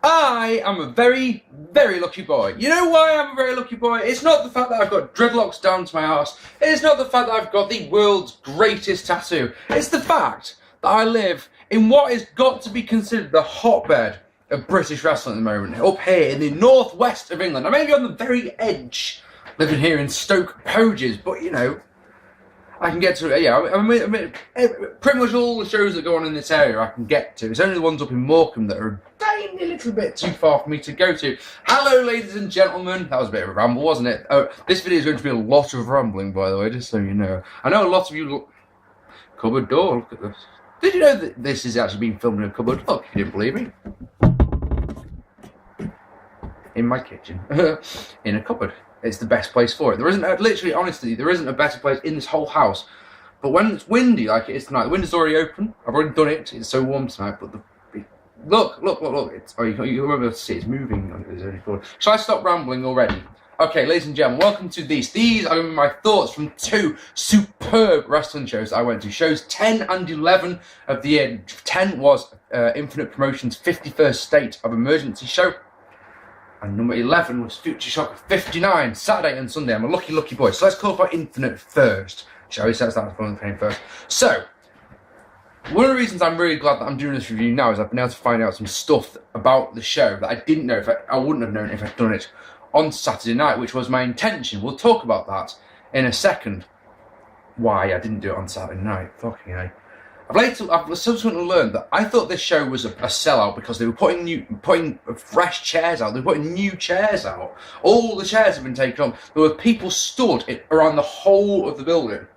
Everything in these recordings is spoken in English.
I am a very, very lucky boy. You know why I'm a very lucky boy? It's not the fact that I've got dreadlocks down to my arse. It's not the fact that I've got the world's greatest tattoo. It's the fact that I live in what has got to be considered the hotbed of British wrestling at the moment, up here in the northwest of England. I may be on the very edge, living here in Stoke Poges, but you know, I can get to it. Yeah, I mean, pretty much all the shows that go on in this area I can get to. It's only the ones up in Morecambe that are a tiny little bit too far for me to go to. Hello, ladies and gentlemen. That was a bit of a ramble, wasn't it? Oh, this video is going to be a lot of rambling, by the way, just so you know. I know a lot of you look... Cupboard door, look at this. Did you know that this is actually being filmed in a cupboard? Look, you didn't believe me. In my kitchen. In a cupboard. It's the best place for it. There isn't, literally, honestly, there isn't a better place in this whole house. But when it's windy, like it is tonight, the window's already open. I've already done it. It's so warm tonight. But look. It's, oh, you won't be able to see. It's moving. Shall I stop rambling already? Okay, ladies and gentlemen, welcome to these. These are my thoughts from two superb wrestling shows that I went to. Shows 10 and 11 of the year. 10 was Infinite Promotions' 51st State of Emergency show. And number 11 was Futureshock 59, Saturday and Sunday. I'm a lucky boy. So let's call for Infinite first, shall we? So let's start with the first. So, one of the reasons I'm really glad that I'm doing this review now is I've been able to find out some stuff about the show that I didn't know, I wouldn't have known if I'd done it on Saturday night, which was my intention. We'll talk about that in a second. Why I didn't do it on Saturday night. Fucking hell. I've subsequently learned that I thought this show was a sellout because they were putting fresh chairs out. They were putting new chairs out. All the chairs have been taken on. There were people stood around the whole of the building.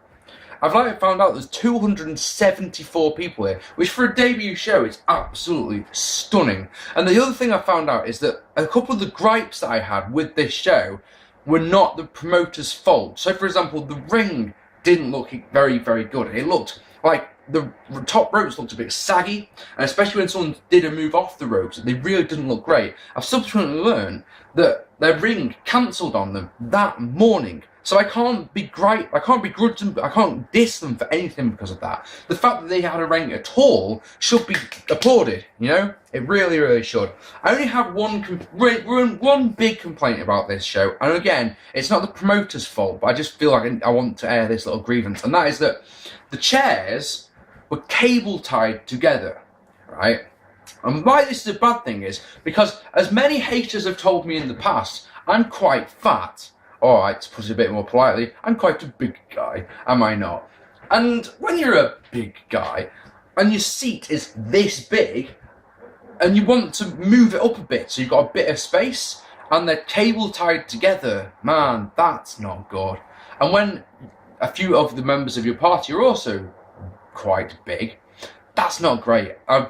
I've found out there's 274 people here, which for a debut show is absolutely stunning. And the other thing I found out is that a couple of the gripes that I had with this show were not the promoter's fault. So, for example, the ring didn't look very, very good. It looked like the top ropes looked a bit saggy, and especially when someone did a move off the ropes, they really didn't look great. I've subsequently learned that their ring cancelled on them that morning, so I can't begrudge them, I can't diss them for anything because of that. The fact that they had a ring at all should be applauded, you know? It really, really should. I only have one big complaint about this show, and again, it's not the promoter's fault, but I just feel like I want to air this little grievance, and that is that the chairs were cable tied together, right? And why this is a bad thing is because, as many haters have told me in the past, I'm quite fat. Alright, to put it a bit more politely, I'm quite a big guy, am I not? And when you're a big guy, and your seat is this big, and you want to move it up a bit so you've got a bit of space, and they're cable tied together, man, that's not good. And when a few of the members of your party are also quite big, that's not great. I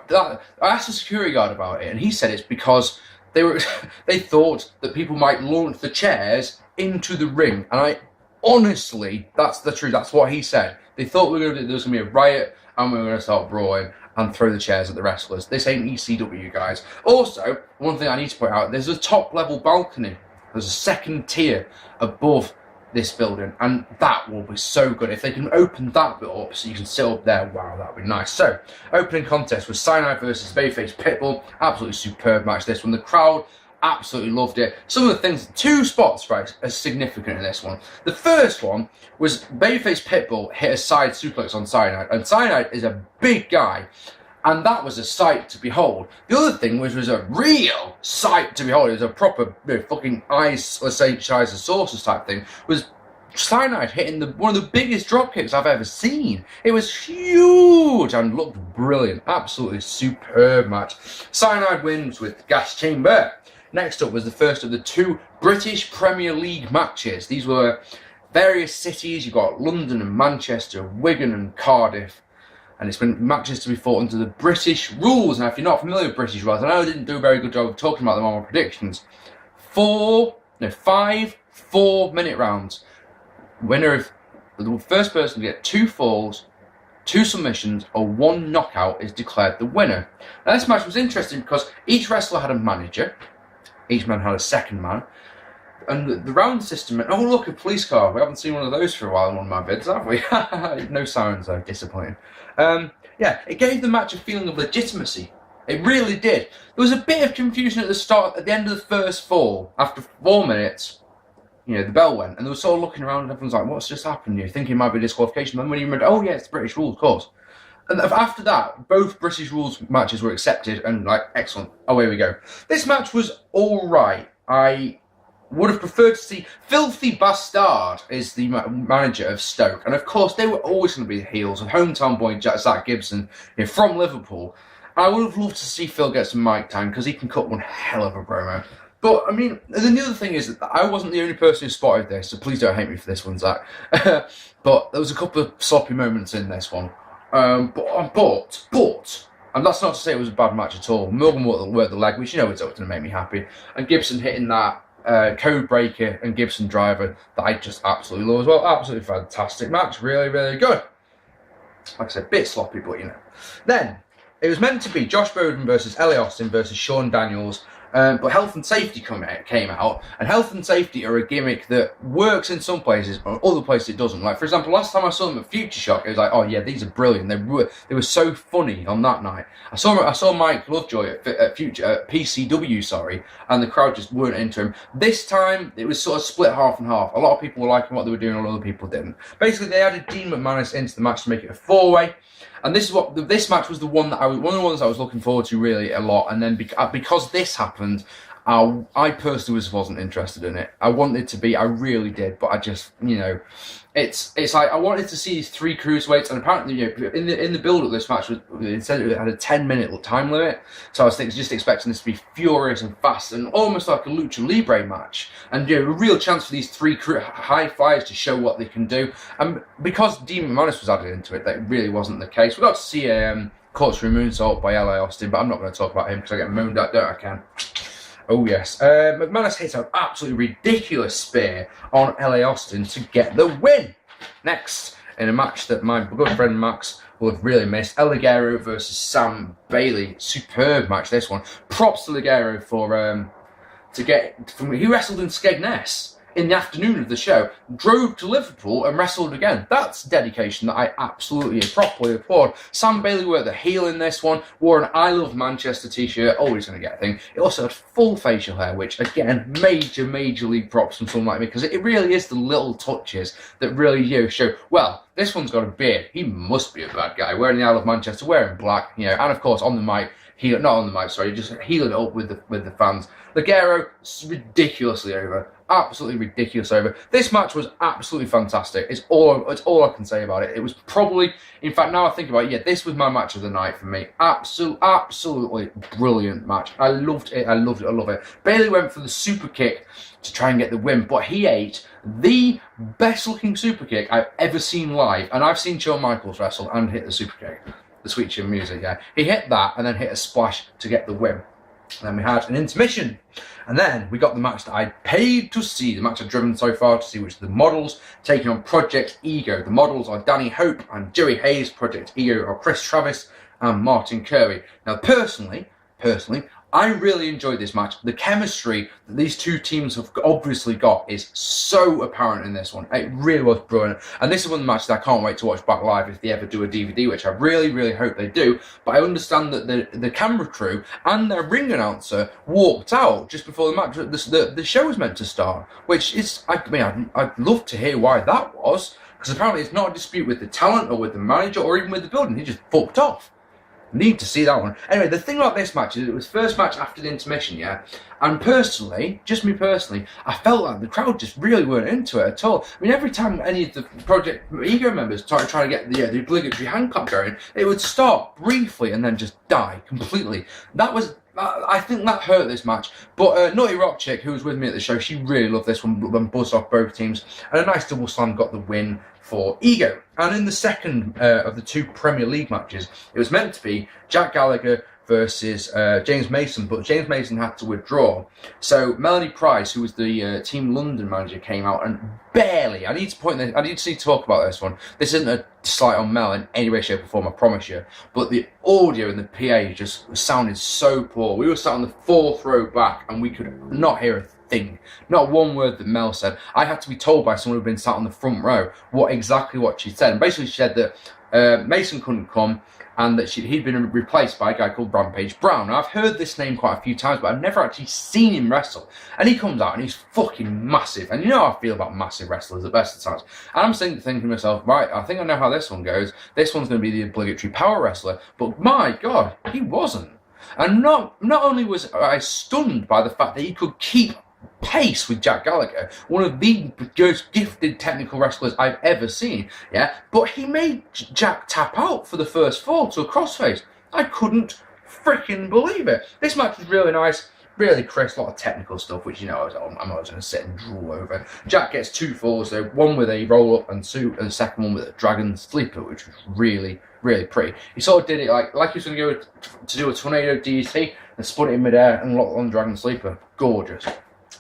asked the security guard about it, and he said it's because they thought that people might launch the chairs into the ring, and honestly, that's the truth. That's what he said. They thought there was going to be a riot, and we were going to start brawling and throw the chairs at the wrestlers. This ain't ECW, guys. Also, one thing I need to point out: there's a top level balcony. There's a second tier above this building, and that will be so good if they can open that bit up so you can sit up there. Wow, that would be nice. So, opening contest was Cyanide versus Babyface Pitbull. Absolutely superb match, this one. The crowd absolutely loved it. Some of the things, two spots, right, are significant in this one. The first one was Babyface Pitbull hit a side suplex on Cyanide, and Cyanide is a big guy, and that was a sight to behold. The other thing was a real sight to behold. It was a proper fucking eyes, let's say, eyes and saucers type thing. Was Cyanide hitting one of the biggest drop kicks I've ever seen. It was huge and looked brilliant. Absolutely superb match. Cyanide wins with gas chamber. Next up was the first of the two British Premier League matches. These were various cities. You've got London and Manchester, Wigan and Cardiff. And it's been matches to be fought under the British rules. Now, if you're not familiar with British rules, I know I didn't do a very good job of talking about them on my predictions. 5 4-minute rounds. Winner of the first person to get 2 falls, 2 submissions, or 1 knockout is declared the winner. Now, this match was interesting because each wrestler had a manager. Each man had a second man. And the round system, oh look, a police car. We haven't seen one of those for a while in one of my vids, have we? No sirens though, disappointing. Yeah, it gave the match a feeling of legitimacy. It really did. There was a bit of confusion at the end of the first fall. After 4 minutes, the bell went, and they were sort of looking around, and everyone's like, what's just happened? You're thinking it might be disqualification. Then when you remember, oh yeah, it's the British rules, of course. And after that, both British rules matches were accepted, and excellent. Away we go. This match was all right. I would have preferred to see Filthy Bastard is the manager of Stoke, and of course they were always going to be the heels of hometown boy Zach Gibson from Liverpool. I would have loved to see Phil get some mic time because he can cut one hell of a promo. But, I mean, the other thing is that I wasn't the only person who spotted this, so please don't hate me for this one, Zach. But there was a couple of sloppy moments in this one. But, and that's not to say it was a bad match at all. Morgan worked the leg, which is always going to make me happy. And Gibson hitting that code breaker and Gibson driver that I just absolutely love as well. Absolutely fantastic match. Really, really good. Like I said, a bit sloppy, but Then, it was meant to be Josh Bowden versus Ellie Austin versus Shawn Daniels. But health and safety came out, and health and safety are a gimmick that works in some places, but other places it doesn't. Like, for example, last time I saw them at Futureshock, it was like, oh yeah, these are brilliant. They were so funny on that night. I saw Mike Lovejoy at PCW, and the crowd just weren't into him. This time it was sort of split half and half. A lot of people were liking what they were doing, and other people didn't. Basically, they added Dean McManus into the match to make it a 4-way. And this match was one of the ones I was looking forward to really a lot. And then because this happened, I personally wasn't interested in it. I wanted to be, I really did, but I just, it's like I wanted to see these 3 cruiserweights, and apparently, in the build of this match, it said it had a 10-minute time limit. So I was just expecting this to be furious and fast and almost like a lucha libre match, and a real chance for these 3 high flyers to show what they can do. And because Dean McManus was added into it, that really wasn't the case. We got to see a corkscrew moonsault by L.A. Austin, but I'm not going to talk about him because I get moaned at, don't I? Can. Oh yes, McManus hit an absolutely ridiculous spear on L.A. Austin to get the win. Next, in a match that my good friend Max will have really missed, El Ligero versus Sam Bailey. Superb match, this one. Props to Ligero for he wrestled in Skegness in the afternoon of the show, drove to Liverpool and wrestled again. That's dedication that I absolutely properly applaud. Sam Bailey worked the heel in this one, wore an I Love Manchester t-shirt, always going to get a thing. It also had full facial hair, which again, major league props from someone like me, because it really is the little touches that really show, well, this one's got a beard, he must be a bad guy, wearing the I Love Manchester, wearing black, and of course on the mic, just healing it up with the fans. Ligero, ridiculously over. Absolutely ridiculous over. This match was absolutely fantastic. It's all I can say about it. It was probably, in fact, now I think about it, this was my match of the night for me. Absolutely brilliant match. I loved it. I love it. Bailey went for the super kick to try and get the win, but he ate the best looking super kick I've ever seen live, and I've seen Shawn Michaels wrestle and hit the super kick. The Sweet Chin Music, yeah. He hit that and then hit a splash to get the win. And then we had an intermission. And then we got the match that I paid to see, the match I've driven so far to see, which is the Models taking on Project Ego. The Models are Danny Hope and Joey Hayes. Project Ego are Chris Travis and Martin Kirby. Now, personally, I really enjoyed this match. The chemistry that these two teams have obviously got is so apparent in this one. It really was brilliant. And this is one of the matches I can't wait to watch back live if they ever do a DVD, which I really hope they do. But I understand that the camera crew and their ring announcer walked out just before the match. The show was meant to start, which is, I'd love to hear why that was, because apparently it's not a dispute with the talent or with the manager or even with the building. He just fucked off. Need to see that one. Anyway, the thing about this match is it was first match after the intermission, yeah? And personally, just me personally, I felt like the crowd just really weren't into it at all. I mean, every time any of the Project Ego members started trying to get the obligatory hand clap going, it would start briefly and then just die completely. I think that hurt this match. But Naughty Rock Chick, who was with me at the show, she really loved this one, buzzed off both teams. And a nice double slam got the win for Ego. And in the second of the 2 Premier League matches, it was meant to be Jack Gallagher versus James Mason, but James Mason had to withdraw. So Melanie Price, who was the Team London manager, came out and barely, I need to talk about this one. This isn't a slight on Mel in any way, shape or form, I promise you, but the audio and the PA just sounded so poor. We were sat on the 4th row back and we could not hear a thing. Not one word that Mel said. I had to be told by someone who'd been sat on the front row exactly what she said. And basically she said that Mason couldn't come, and that he'd been replaced by a guy called Rampage Brown. Now, I've heard this name quite a few times, but I've never actually seen him wrestle. And he comes out and he's fucking massive. And you know how I feel about massive wrestlers at best of times. And I'm thinking to myself, right, I think I know how this one goes. This one's going to be the obligatory power wrestler. But my God, he wasn't. And not only was I stunned by the fact that he could keep pace with Jack Gallagher, one of the most gifted technical wrestlers I've ever seen, yeah, but he made Jack tap out for the first fall to a crossface. I couldn't freaking believe it. This match was really nice, really crisp, a lot of technical stuff, which, you know, I'm not going to sit and drool over. Jack gets 2 falls, though, one with a roll up and the second one with a dragon sleeper, which was really pretty. He sort of did it like he was going to go to do a tornado DDT and spun it in midair and lock on the dragon sleeper. Gorgeous.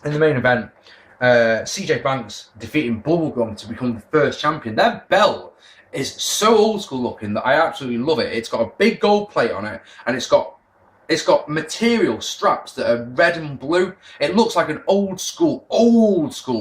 In the main event, CJ Banks defeating Bubblegum to become the first champion. Their belt is so old school looking that I absolutely love it. It's got a big gold plate on it, and it's got material straps that are red and blue. It looks like an old school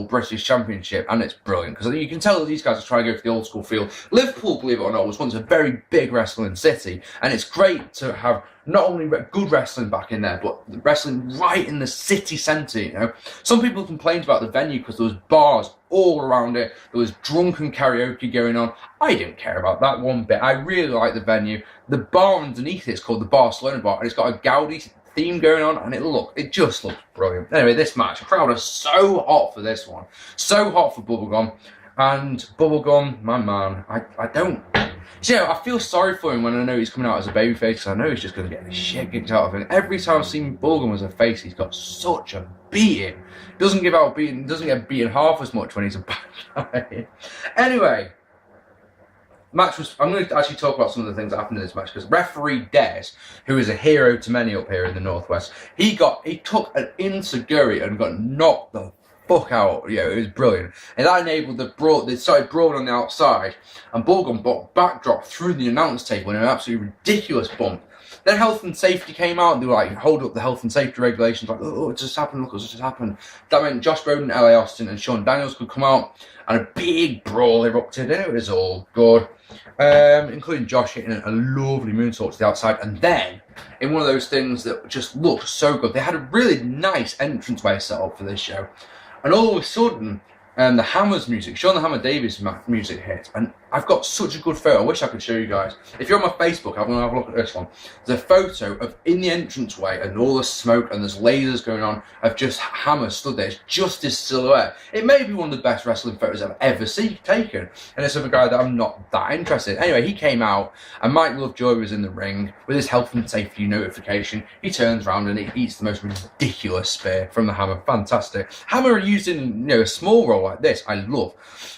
British Championship, and it's brilliant because you can tell that these guys are trying to go for the old school feel. Liverpool, believe it or not, was once a very big wrestling city, and it's great to have not only good wrestling back in there, but wrestling right in the city centre, you know. Some people complained about the venue because there was bars all around it. There was drunken karaoke going on. I didn't care about that one bit. I really like the venue. The bar underneath it's called the Barcelona Bar, and it's got a Gaudi theme going on, and it just looks brilliant. Anyway, this match, the crowd are so hot for this one. So hot for Bubblegum. And Bubblegum, my man, I don't... You know, I feel sorry for him when I know he's coming out as a babyface, because I know he's just going to get the shit kicked out of him. Every time I've seen Bubblegum as a face, he's got such a beating. Doesn't get beaten half as much when he's a bad guy. Anyway, match was... I'm going to actually talk about some of the things that happened in this match, because referee Des, who is a hero to many up here in the Northwest, he took an enziguri and got knocked the fuck out. Yeah, it was brilliant. And that enabled they started brawling on the outside, and Bubblegum backdropped through the announce table in an absolutely ridiculous bump. Then health and safety came out, and they were like, hold up the health and safety regulations, like, oh, it just happened, look, it just happened. That meant Josh Bowden, LA Austin, and Shawn Daniels could come out, and a big brawl erupted, and it was all good. Including Josh hitting a lovely moonsault to the outside, and then, in one of those things that just looked so good, they had a really nice entranceway set up for this show. And all of a sudden, the Hammers music, Sean the Hammer Davis music hit, and I've got such a good photo. I wish I could show you guys. If you're on my Facebook, I'm going to have a look at this one. There's a photo of in the entranceway and all the smoke and there's lasers going on of just Hammer stood there. It's just his silhouette. It may be one of the best wrestling photos I've ever taken, and it's of a guy that I'm not that interested in. Anyway, he came out, and Mike Lovejoy was in the ring with his health and safety notification. He turns around and he eats the most ridiculous spear from the Hammer. Fantastic. Hammer used in a small role like this, I love.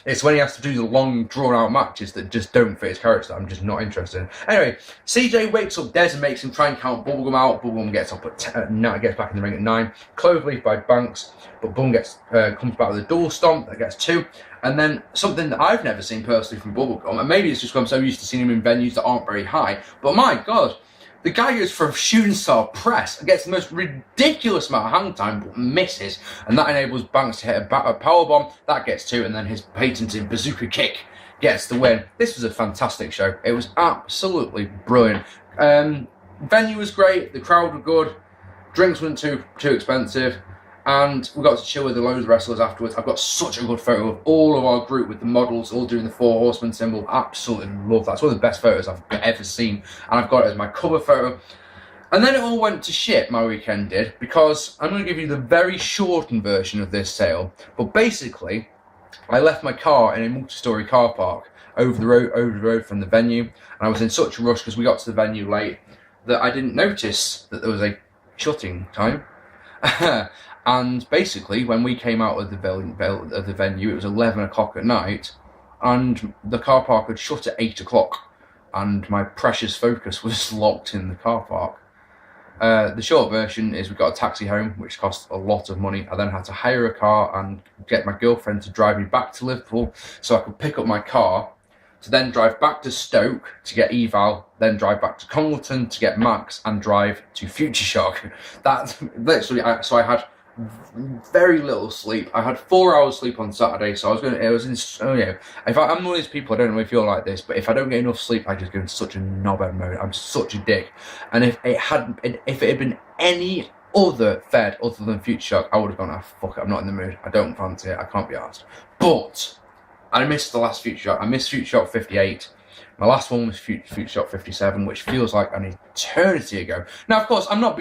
It's when he has to do the long, drawn-out matches that just don't fit his character. I'm just not interested in. Anyway, CJ wakes up Des and makes him try and count Bubblegum out. Bubblegum gets up at 10, gets back in the ring at 9. Cloverleaf by Banks, but Bum comes back with a double stomp that gets 2. And then something that I've never seen personally from Bubblegum, and maybe it's just because I'm so used to seeing him in venues that aren't very high, but my God, the guy goes for a shooting star press and gets the most ridiculous amount of hang time, but misses. And that enables Banks to hit a powerbomb. That gets 2, and then his patented bazooka kick gets the win. This was a fantastic show. It was absolutely brilliant. Venue was great. The crowd were good. Drinks weren't too expensive. And we got to chill with the loads of wrestlers afterwards. I've got such a good photo of all of our group with the models all doing the 4 horsemen symbol. Absolutely love that. It's one of the best photos I've ever seen. And I've got it as my cover photo. And then it all went to shit, my weekend did, because I'm going to give you the very shortened version of this tale. But basically, I left my car in a multi-storey car park over the road from the venue. And I was in such a rush because we got to the venue late that I didn't notice that there was a shutting time. And basically, when we came out of the venue, it was 11 o'clock at night, and the car park had shut at 8 o'clock, and my precious Focus was locked in the car park. The short version is we got a taxi home, which cost a lot of money. I then had to hire a car and get my girlfriend to drive me back to Liverpool so I could pick up my car, to then drive back to Stoke to get Eval, then drive back to Congleton to get Max, and drive to Futureshock. That's literally, so I had very little sleep. I had 4 hours sleep on Saturday, so if I'm one of these people, I don't know if you're like this, but if I don't get enough sleep, I just go into such a knobhead mode. I'm such a dick. And if it had been any other Fed other than Futureshock, I would have gone, fuck it, I'm not in the mood. I don't fancy it. I can't be asked. But I missed the last Futureshock. I missed Futureshock 58. My last one was Futureshock 57, which feels like an eternity ago. Now, of course, I'm not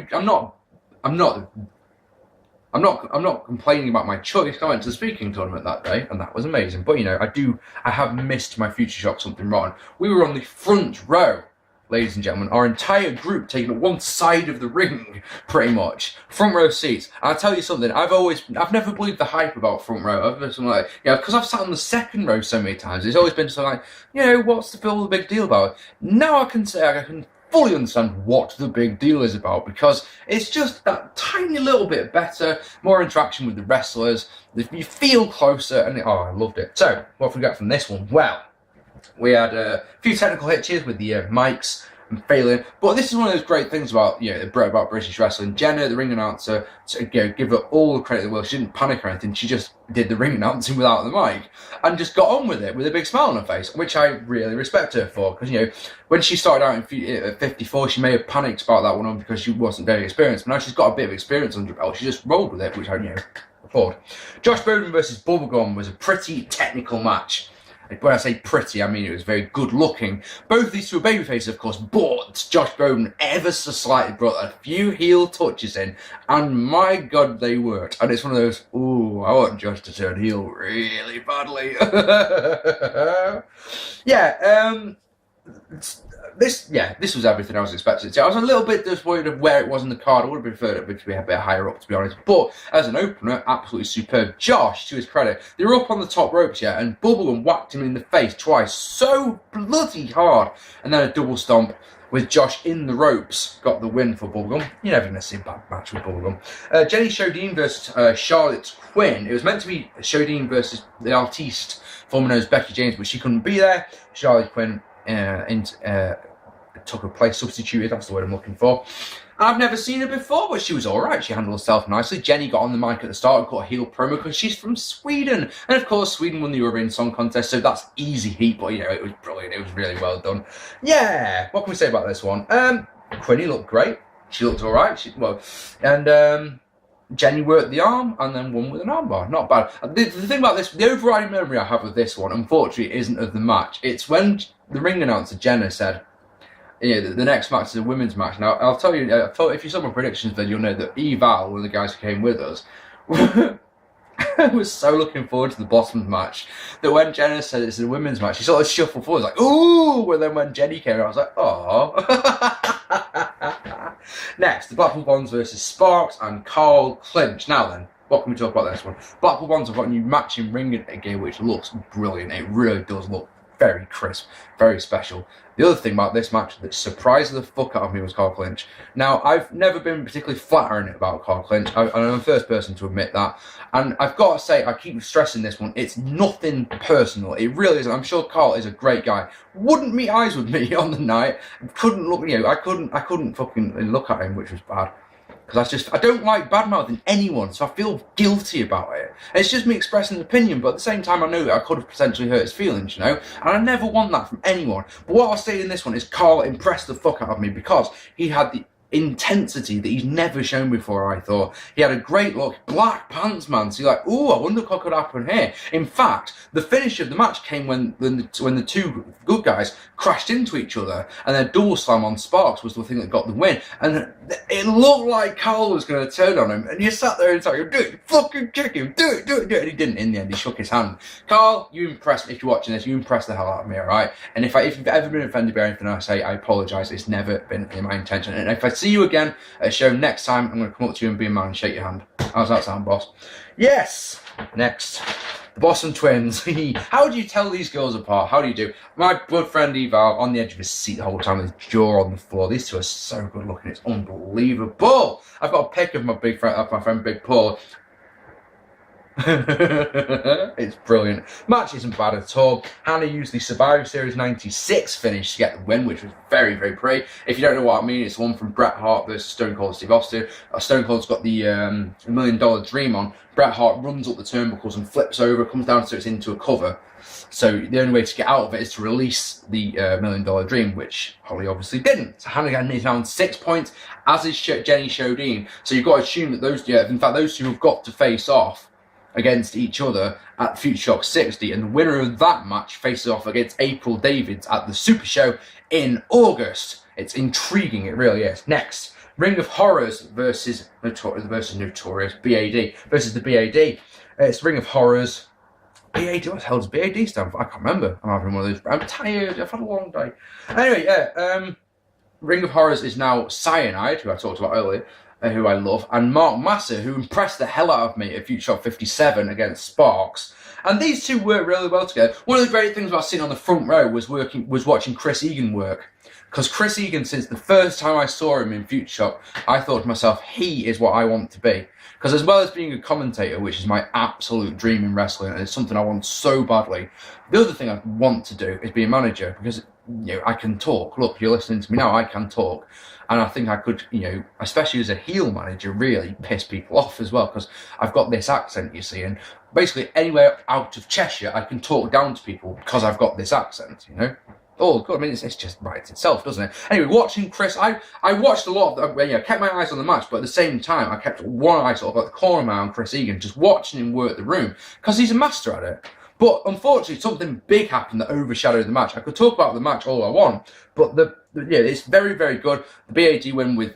complaining about my choice. I went to the speaking tournament that day, and that was amazing. But, I have missed my Futureshock Something Rotten. We were on the front row, ladies and gentlemen. Our entire group taking up one side of the ring, pretty much. Front row seats. And I'll tell you something, I've never believed the hype about front row. I've been something like, because I've sat on the second row so many times, it's always been something like, what's the big deal about it? Now I can say I can fully understand what the big deal is about, because it's just that tiny little bit better, more interaction with the wrestlers, you feel closer, and I loved it. So, what have we got from this one? Well, we had a few technical hitches with the mics and failing, but this is one of those great things about about British wrestling. Jenna, the ring announcer, give her all the credit in the world. She didn't panic or anything. She just did the ring announcing without the mic and just got on with it with a big smile on her face, which I really respect her for. Because when she started out at 54, she may have panicked about that one because she wasn't very experienced. But now she's got a bit of experience under her belt. She just rolled with it, which I applaud. Josh Bowden versus Bubblegum was a pretty technical match. When I say pretty, I mean it was very good looking. Both these two are babyfaces, of course, but Josh Bowden ever so slightly brought a few heel touches in, and my God, they worked. And it's one of those, ooh, I want Josh to turn heel really badly. This was everything I was expecting to see. I was a little bit disappointed of where it was in the card. I would have preferred it to be a bit higher up, to be honest. But as an opener, absolutely superb. Josh, to his credit, they were up on the top ropes, and Bubblegum whacked him in the face twice, so bloody hard. And then a double stomp with Josh in the ropes got the win for Bubblegum. You're never going to see a bad match with Bubblegum. Jenny Shodine versus Charlotte Quinn. It was meant to be Shodine versus the artiste, formerly known as Becky James, but she couldn't be there. Charlotte Quinn took her place, substituted, that's the word I'm looking for. I've never seen her before, but she was alright. She handled herself nicely. Jenny got on the mic at the start and cut a heel promo because she's from Sweden. And of course, Sweden won the Eurovision Song Contest, so that's easy heat, but it was brilliant. It was really well done. Yeah, what can we say about this one? Quinny looked great. She looked alright. Jenny worked the arm and then won with an armbar. Not bad. The thing about this, the overriding memory I have of this one, unfortunately, isn't of the match. It's when the ring announcer, Jenna, said, the next match is a women's match. Now, I'll tell you, if you saw my predictions video, you'll know that Eval, one of the guys who came with us, was so looking forward to the Blossoms match that when Jenna said it's a women's match, she sort of shuffled forward, like, ooh! And then when Jenny came, I was like, oh. Next, the Blackpool Bonds versus Sparks and Carl Clinch. Now then, what can we talk about this one? Blackpool Bonds have got a new matching ring gear, which looks brilliant. It really does look very crisp, very special. The other thing about this match that surprised the fuck out of me was Carl Clinch. Now, I've never been particularly flattering about Carl Clinch. I'm the first person to admit that. And I've got to say, I keep stressing this one, it's nothing personal. It really isn't. I'm sure Carl is a great guy. Wouldn't meet eyes with me on the night. Couldn't look, I couldn't fucking look at him, which was bad. Because I don't like bad-mouthing anyone, so I feel guilty about it. And it's just me expressing an opinion, but at the same time I know that I could have potentially hurt his feelings, And I never want that from anyone. But what I'll say in this one is Carl impressed the fuck out of me because he had the intensity that he's never shown before, I thought. He had a great look, black pants, man. So you're like, ooh, I wonder what could happen here. In fact, the finish of the match came when the two good guys crashed into each other, and their double slam on Sparks was the thing that got the win. And it looked like Carl was going to turn on him, and you sat there and was like, do it, fucking kick him, do it. And he didn't in the end, he shook his hand. Carl, you impressed me. If you're watching this, you impressed the hell out of me, alright? And if you've ever been offended by anything I say, I apologise. It's never been in my intention. And if I see you again at a show next time, I'm going to come up to you and be a man and shake your hand. How's that sound, boss? Yes! Next. The Boston Twins. How do you tell these girls apart? How do you do? My good friend Eval on the edge of his seat the whole time with his jaw on the floor. These two are so good looking. It's unbelievable. I've got a pic of my friend Big Paul. It's brilliant. Match isn't bad at all. Hannah used the Survivor Series 96 finish to get the win, which was very, very pretty. If you don't know what I mean, it's the one from Bret Hart versus Stone Cold Steve Austin. Stone Cold's got the $1 Million Dream on. Bret Hart runs up the turnbuckles and flips over, comes down so it's into a cover. So the only way to get out of it is to release the $1 Million Dream, which Holly obviously didn't. So Hannah is now on 6 points, as is Jenny Shodine. So you've got to assume that those two have got to face off against each other at Futureshock 60, and the winner of that match faces off against April Davids at the Super Show in August. It's intriguing, it really is. Next, Ring of Horrors versus Notorious, BAD, versus the BAD. It's Ring of Horrors. BAD, what the hell does BAD stand for? I can't remember. I'm having one of those. I'm tired, I've had a long day. Anyway, Ring of Horrors is now Cyanide, who I talked about earlier, who I love, and Mark Massa, who impressed the hell out of me at Futureshock 57 against Sparks. And these two work really well together. One of the great things about sitting on the front row was watching Chris Egan work. Because Chris Egan, since the first time I saw him in Futureshock, I thought to myself, he is what I want to be. Because as well as being a commentator, which is my absolute dream in wrestling, and it's something I want so badly, the other thing I want to do is be a manager, because I can talk. Look, you're listening to me now, I can talk. And I think I could, especially as a heel manager, really piss people off as well, because I've got this accent, you see, and basically anywhere out of Cheshire, I can talk down to people because I've got this accent, Oh, God, I mean, it's just writes itself, doesn't it? Anyway, watching Chris, I watched a lot of, kept my eyes on the match, but at the same time, I kept one eye sort of at the corner of my eye on Chris Egan, just watching him work the room, because he's a master at it. But unfortunately, something big happened that overshadowed the match. I could talk about the match all I want, but it's very, very good. The BAD win with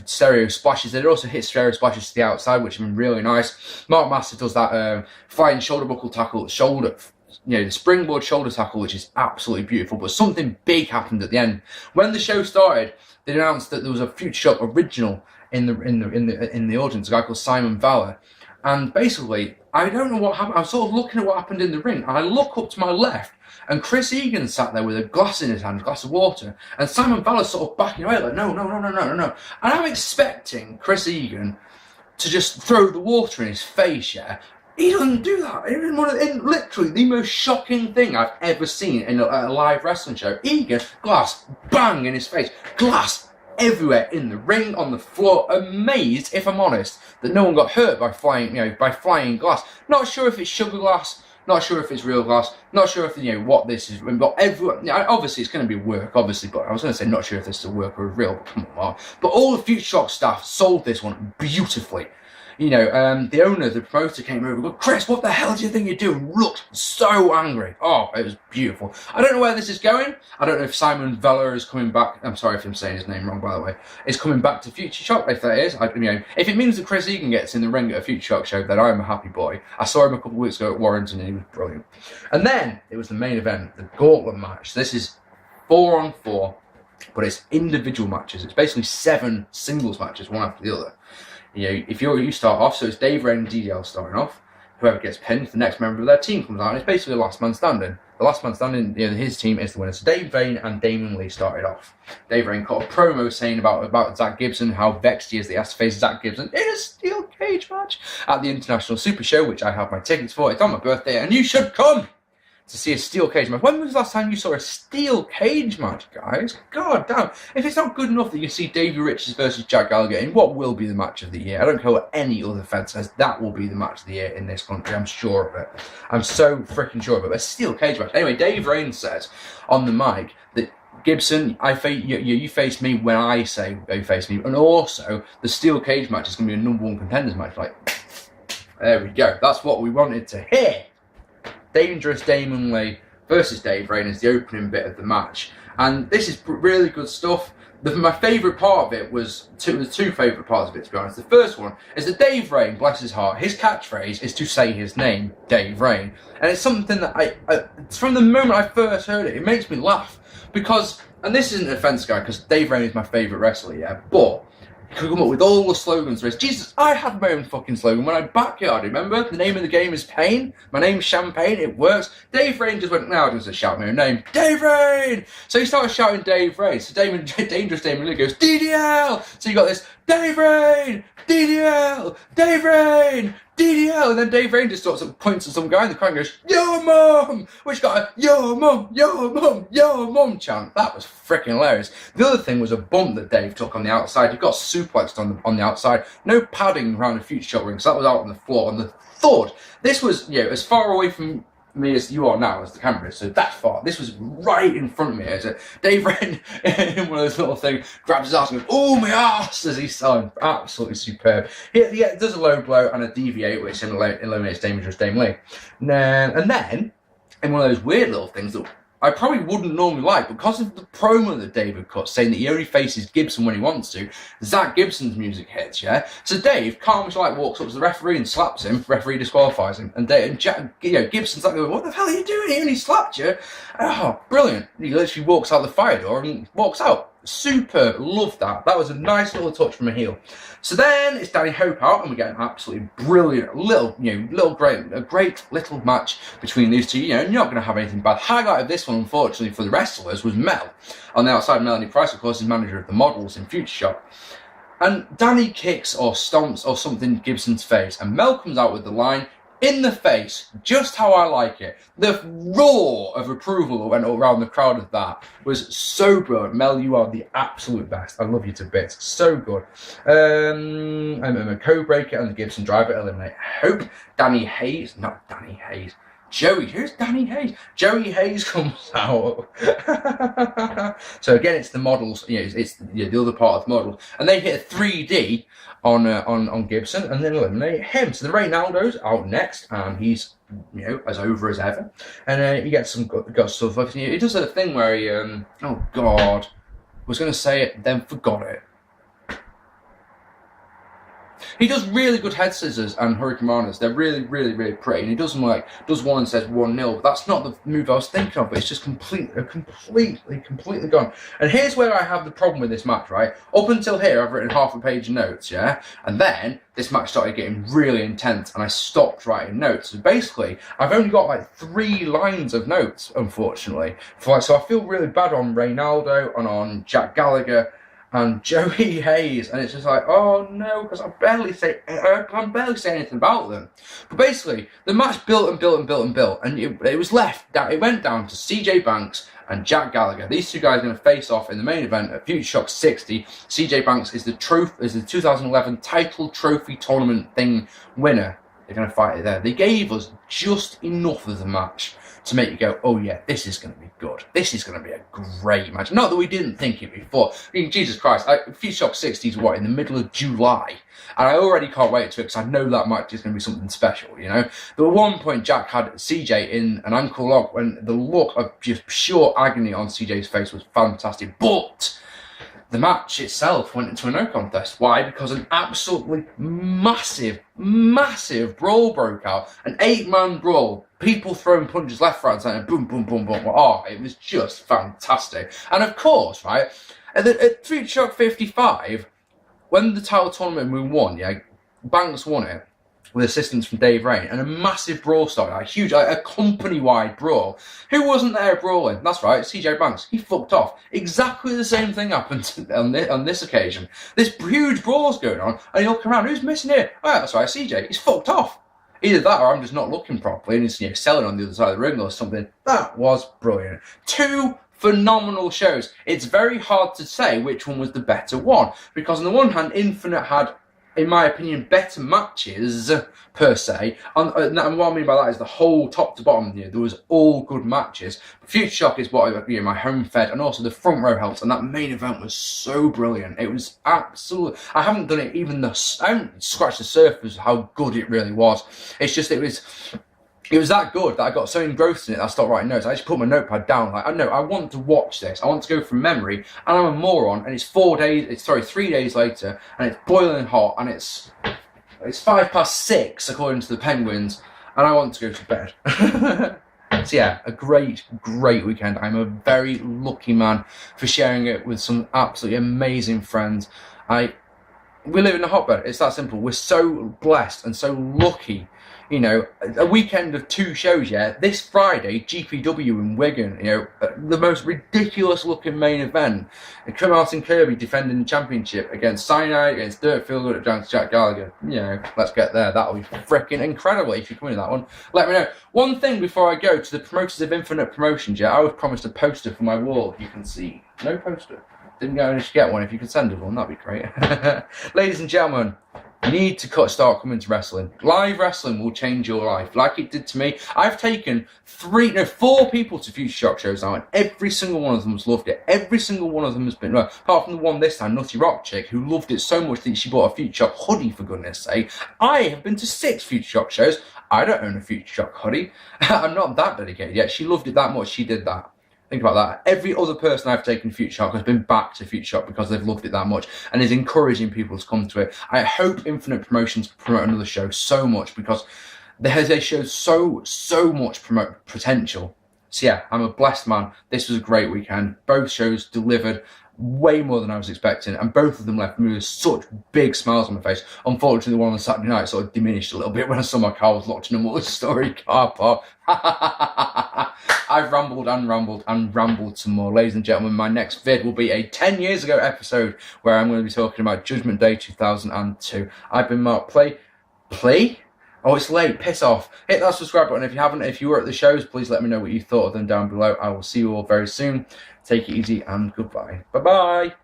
stereo splashes. It also hits stereo splashes to the outside, which have been really nice. Mark Master does that flying shoulder buckle tackle, the springboard shoulder tackle, which is absolutely beautiful. But something big happened at the end. When the show started, they announced that there was a Futureshock original in the audience, a guy called Simon Valor. And basically, I don't know what happened. I was sort of looking at what happened in the ring, and I look up to my left, and Chris Egan sat there with a glass in his hand, a glass of water, and Simon Valor sort of backing away, like, no. And I'm expecting Chris Egan to just throw the water in his face, yeah? He doesn't do that. It's literally the most shocking thing I've ever seen in a live wrestling show. Egan, glass, bang in his face, glass everywhere in the ring, on the floor. Amazed, if I'm honest, that no one got hurt by flying glass. Not sure if it's sugar glass, not sure if it's real glass, not sure if what this is. But everyone, obviously it's going to be work, obviously. But I was going to say not sure if this is a work or a real. But come on, Mark. But all the Futureshock staff sold this one beautifully. The owner, the promoter, came over and go, Chris, what the hell do you think you're doing? Looked so angry. Oh, it was beautiful. I don't know where this is going. I don't know if Simon Veller is coming back. I'm sorry if I'm saying his name wrong, by the way. Is coming back to Futureshock, if that is. If it means that Chris Egan gets in the ring at a Futureshock show, then I'm a happy boy. I saw him a couple of weeks ago at Warrington and he was brilliant. And then it was the main event, the Gauntlet match. This is 4-on-4, but it's individual matches. It's basically 7 singles matches, one after the other. If you start off, so it's Dave Rain and DDL starting off. Whoever gets pinned, the next member of their team comes out, and it's basically the last man standing. The last man standing, his team is the winner. So Dave Rain and Damon Lee started off. Dave Rain cut a promo saying about Zach Gibson, how vexed he is that he has to face Zach Gibson in a steel cage match at the International Super Show, which I have my tickets for. It's on my birthday, and you should come to see a steel cage match. When was the last time you saw a steel cage match, guys? God damn. If it's not good enough that you can see Davey Richards versus Jack Gallagher in what will be the match of the year, I don't care what any other fan says, that will be the match of the year in this country. I'm sure of it. I'm so freaking sure of it. But a steel cage match. Anyway, Dave Rain says on the mic that Gibson, you face me when I say you face me. And also, the steel cage match is going to be a #1 contenders match. There we go. That's what we wanted to hear. Dangerous Damon Lee versus Dave Rain is the opening bit of the match, and this is really good stuff. My favourite part of it was two favourite parts of it, to be honest. The first one is that Dave Rain, bless his heart, his catchphrase is to say his name, Dave Rain, and it's something that from the moment I first heard it, it makes me laugh because, and this isn't an offence, guy, because Dave Rain is my favourite wrestler, yeah, but you could come up with all the slogans for this. Jesus, I had my own fucking slogan when I backyard, remember? The name of the game is Pain. My name's Champagne, it works. Dave Rain just went, now I'm just shout my own name. Dave Rain! So he started shouting Dave Rain. So Dangerous Damon Lee goes, DDL! So you got this Dave Rain, DDL, Dave Rain, DDL, and then Dave Rain just sort of points at some guy in the crowd and goes, "Your mum!" Which got a "Your mum, your mum, your mum" chant. That was freaking hilarious. The other thing was a bump that Dave took on the outside. He got suplexed on the outside. No padding around the Futureshock ring, so that was out on the floor. And the thud, this was, as far away from me as you are now as the camera is, so that far. This was right in front of me. As Dave Wren in one of those little things grabs his ass and goes, "Oh my ass!" as he's selling. Absolutely superb. He does a low blow and a deviate, which eliminates Dangerous Dame Lee. And then in one of those weird little things that I probably wouldn't normally like, because of the promo that David cut saying that he only faces Gibson when he wants to, Zach Gibson's music hits, yeah? So Dave calmly walks up to the referee and slaps him, referee disqualifies him, and Gibson's like, "What the hell are you doing? He only slapped you." Oh, brilliant. He literally walks out the fire door and walks out. Super, loved that. That was a nice little touch from a heel. So then it's Danny Hope out, and we get an absolutely brilliant great little match between these two. You're not going to have anything bad. Highlight of this one, unfortunately, for the wrestlers was Mel. On the outside, Melanie Price, of course, is manager of the models in Futureshock. And Danny kicks or stomps or something Gibson's face, and Mel comes out with the line, "In the face, just how I like it." The roar of approval that went around the crowd of that was so brilliant. Mel, you are the absolute best. I love you to bits. So good. I'm a co-breaker and the Gibson driver eliminate Hope. Who's Danny Hayes? Joey Hayes comes out. So again, it's the models. It's the other part of the models, and they hit a 3D on Gibson, and then eliminate him. So the Reynaldo's out next, and he's as over as ever, and he gets some got stuff. He does a thing where he oh god, was going to say it, then forgot it. He does really good head scissors and Hurricane Ranas. They're really, really, really pretty. And he does one and says 1-0. But that's not the move I was thinking of. But it's just completely gone. And here's where I have the problem with this match, right? Up until here, I've written half a page of notes, yeah? And then this match started getting really intense and I stopped writing notes. So basically, I've only got 3 lines of notes, unfortunately. So I feel really bad on Reynaldo and on Jack Gallagher and Joey Hayes, and it's just oh no, because I can't barely say anything about them. But basically, the match built, and it was left down. It went down to CJ Banks and Jack Gallagher. These two guys are going to face off in the main event at Futureshock 60. CJ Banks is the 2011 title trophy tournament thing winner. They're going to fight it there. They gave us just enough of the match to make you go, "Oh yeah, this is going to be good. This is going to be a great match." Not that we didn't think it before. I mean, Jesus Christ, Futureshock 60 is in the middle of July, and I already can't wait to it because I know that match is going to be something special. There was one point Jack had CJ in an ankle lock, when the look of just pure agony on CJ's face was fantastic, but the match itself went into a no contest. Why? Because an absolutely massive brawl broke out. An 8-man brawl. People throwing punches left, right, and centre. Boom, boom, boom, boom. Oh, it was just fantastic. And of course, right, at Futureshock 55, when the title tournament we won, Banks won it with assistance from Dave Rain, and a massive brawl started, a company-wide brawl. Who wasn't there brawling? That's right, CJ Banks. He fucked off. Exactly the same thing happened on this occasion. This huge brawl's going on, and you look around, who's missing here? Oh, that's right, CJ. He's fucked off. Either that, or I'm just not looking properly, and he's selling on the other side of the ring or something. That was brilliant. 2 phenomenal shows. It's very hard to say which one was the better one, because on the one hand, Infinite had, in my opinion, better matches per se. And what I mean by that is the whole top to bottom. There was all good matches. Futureshock is what my home fed, and also the front row helped. And that main event was so brilliant. It was absolute. I haven't done it I haven't scratched the surface of how good it really was. It's just it was that good that I got so engrossed in it that I stopped writing notes. I just put my notepad down. I want to watch this. I want to go from memory. And I'm a moron. And it's 3 days later, and it's boiling hot, and it's 6:05 according to the Penguins, and I want to go to bed. So yeah, a great weekend. I'm a very lucky man for sharing it with some absolutely amazing friends. We live in a hotbed. It's that simple. We're so blessed and so lucky. You know, a weekend of 2 shows, yeah. This Friday, GPW in Wigan, you know, the most ridiculous looking main event. And Martin Kirby defending the championship against Cyanide, against Dirt Feelgood, against Jack Gallagher. You know, let's get there. That'll be freaking incredible if you come into that one. Let me know. One thing before I go to the promoters of Infinite Promotions, yeah, I was promised a poster for my wall. You can see. No poster. Didn't manage to get one. If you could send us one, that'd be great. Ladies and gentlemen, you need to start coming to wrestling. Live wrestling will change your life, like it did to me. I've taken 4 people to Futureshock shows now, and every single one of them has loved it. Every single one of them has been, well, apart from the one this time, Nutty Rock Chick, who loved it so much that she bought a Futureshock hoodie, for goodness sake. I have been to 6 Futureshock shows. I don't own a Futureshock hoodie. I'm not that dedicated yet. She loved it that much, she did that. Think about that. Every other person I've taken Futureshock has been back to Futureshock because they've loved it that much and is encouraging people to come to it. I hope Infinite Promotions promote another show so much because they show so much potential. So yeah, I'm a blessed man. This was a great weekend. Both shows delivered way more than I was expecting, and both of them left me with such big smiles on my face. Unfortunately, the one on Saturday night sort of diminished a little bit when I saw my car was locked in a multi-story car park. I've rambled and rambled and rambled some more. Ladies and gentlemen, my next vid will be a 10 years ago episode where I'm going to be talking about Judgment Day 2002. I've been Mark Play? Oh, it's late. Piss off. Hit that subscribe button if you haven't. If you were at the shows, please let me know what you thought of them down below. I will see you all very soon. Take it easy and goodbye. Bye-bye.